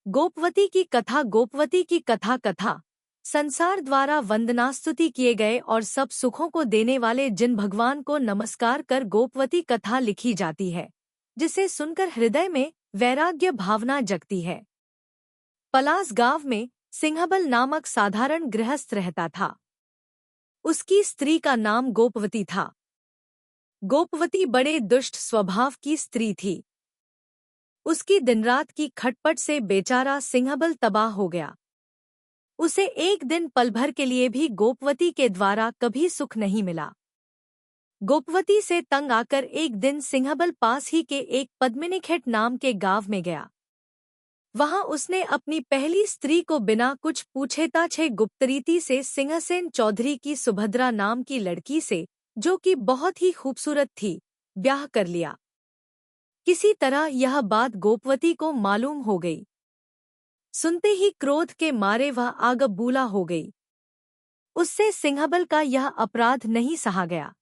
गोपवती की कथा कथा संसार द्वारा वंदनास्तुति किए गए और सब सुखों को देने वाले जिन भगवान को नमस्कार कर गोपवती कथा लिखी जाती है, जिसे सुनकर हृदय में वैराग्य भावना जगती है। पलास गांव में सिंहबल नामक साधारण गृहस्थ रहता था। उसकी स्त्री का नाम गोपवती था। गोपवती बड़े दुष्ट स्वभाव की स्त्री थी। उसकी दिनरात की खटपट से बेचारा सिंहबल तबाह हो गया। उसे एक दिन पल भर के लिए भी गोपवती के द्वारा कभी सुख नहीं मिला। गोपवती से तंग आकर एक दिन सिंहबल पास ही के एक पद्मिनीखेट नाम के गांव में गया। वहां उसने अपनी पहली स्त्री को बिना कुछ पूछे-ताछे गुप्तरीति से सिंहसेन चौधरी की सुभद्रा नाम की लड़की से, जो कि बहुत ही खूबसूरत थी, ब्याह कर लिया। किसी तरह यह बात गोपवती को मालूम हो गई। सुनते ही क्रोध के मारे वह आग बबूला हो गई। उससे सिंहबल का यह अपराध नहीं सहा गया।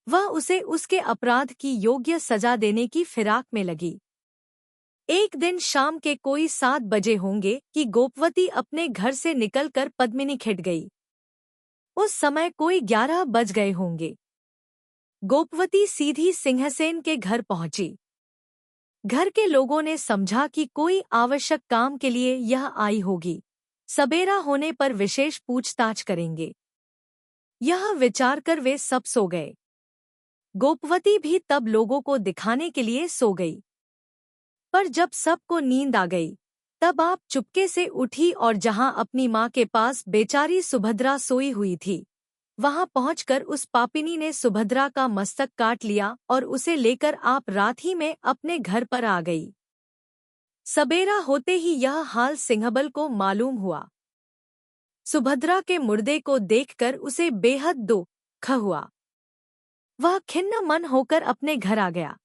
वह उसे उसके अपराध की योग्य सजा देने की फिराक में लगी। एक दिन शाम के कोई 7 बजे होंगे कि गोपवती अपने घर से निकलकर पद्मिनीखेट गई। उस समय कोई 11 बज गए होंगे। गोपवती सीधी सिंहसेन के घर पहुंची। घर के लोगों ने समझा कि कोई आवश्यक काम के लिए यह आई होगी। सबेरा होने पर विशेष पूछताछ करेंगे। यह विचार कर वे सब सो गए। गोपवती भी तब लोगों को दिखाने के लिए सो गई। पर जब सबको नींद आ गई, तब आप चुपके से उठी और जहां अपनी मां के पास बेचारी सुभद्रा सोई हुई थी, वहां पहुंचकर उस पापिनी ने सुभद्रा का मस्तक काट लिया और उसे लेकर आप रात ही में अपने घर पर आ गई। सबेरा होते ही यह हाल सिंहबल को मालूम हुआ। सुभद्रा के मुर्दे को देखकर उसे बेहद दुख हुआ। वह खिन्न मन होकर अपने घर आ गया।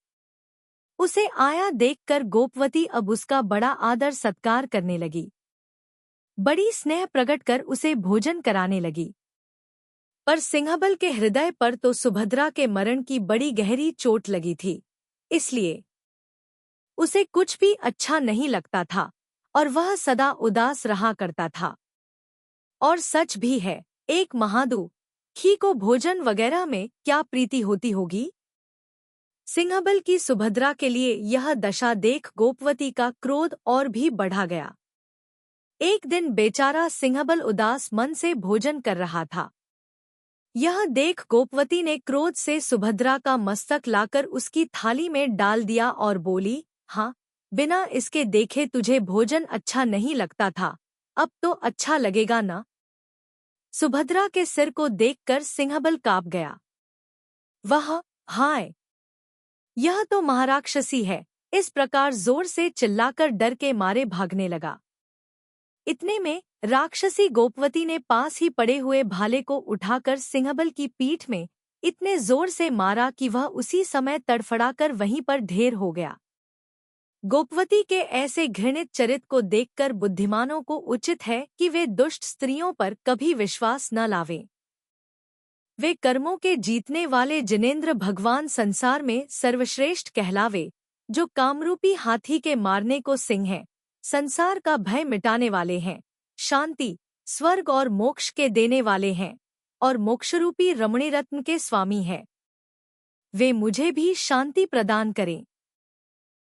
उसे आया देखकर गोपवती अब उसका बड़ा आदर सत्कार करने लगी। बड़ी स्नेह प्रकट कर उसे भोजन कराने लगी। पर सिंहबल के हृदय पर तो सुभद्रा के मरण की बड़ी गहरी चोट लगी थी, इसलिए उसे कुछ भी अच्छा नहीं लगता था और वह सदा उदास रहा करता था। और सच भी है, एक महादुखी को भोजन वगैरह में क्या प्रीति होती होगी। सिंहबल की सुभद्रा के लिए यह दशा देख गोपवती का क्रोध और भी बढ़ा गया। एक दिन बेचारा सिंहबल उदास मन से भोजन कर रहा था। यह देख गोपवती ने क्रोध से सुभद्रा का मस्तक लाकर उसकी थाली में डाल दिया और बोली, हाँ, बिना इसके देखे तुझे भोजन अच्छा नहीं लगता था, अब तो अच्छा लगेगा ना। सुभद्रा के सिर को देखकर सिंहबल काँप गया। वह, हाय, यह तो महाराक्षसी है, इस प्रकार जोर से चिल्लाकर डर के मारे भागने लगा। इतने में राक्षसी गोपवती ने पास ही पड़े हुए भाले को उठाकर सिंहबल की पीठ में इतने जोर से मारा कि वह उसी समय तड़फड़ाकर वहीं पर ढेर हो गया। गोपवती के ऐसे घृणित चरित्र को देखकर बुद्धिमानों को उचित है कि वे दुष्ट स्त्रियों पर कभी विश्वास न लावें। वे कर्मों के जीतने वाले जिनेंद्र भगवान संसार में सर्वश्रेष्ठ कहलावे, जो कामरूपी हाथी के मारने को सिंह हैं, संसार का भय मिटाने वाले हैं, शांति, स्वर्ग और मोक्ष के देने वाले हैं और मोक्षरूपी रमणी रत्न के स्वामी हैं। वे मुझे भी शांति प्रदान करें।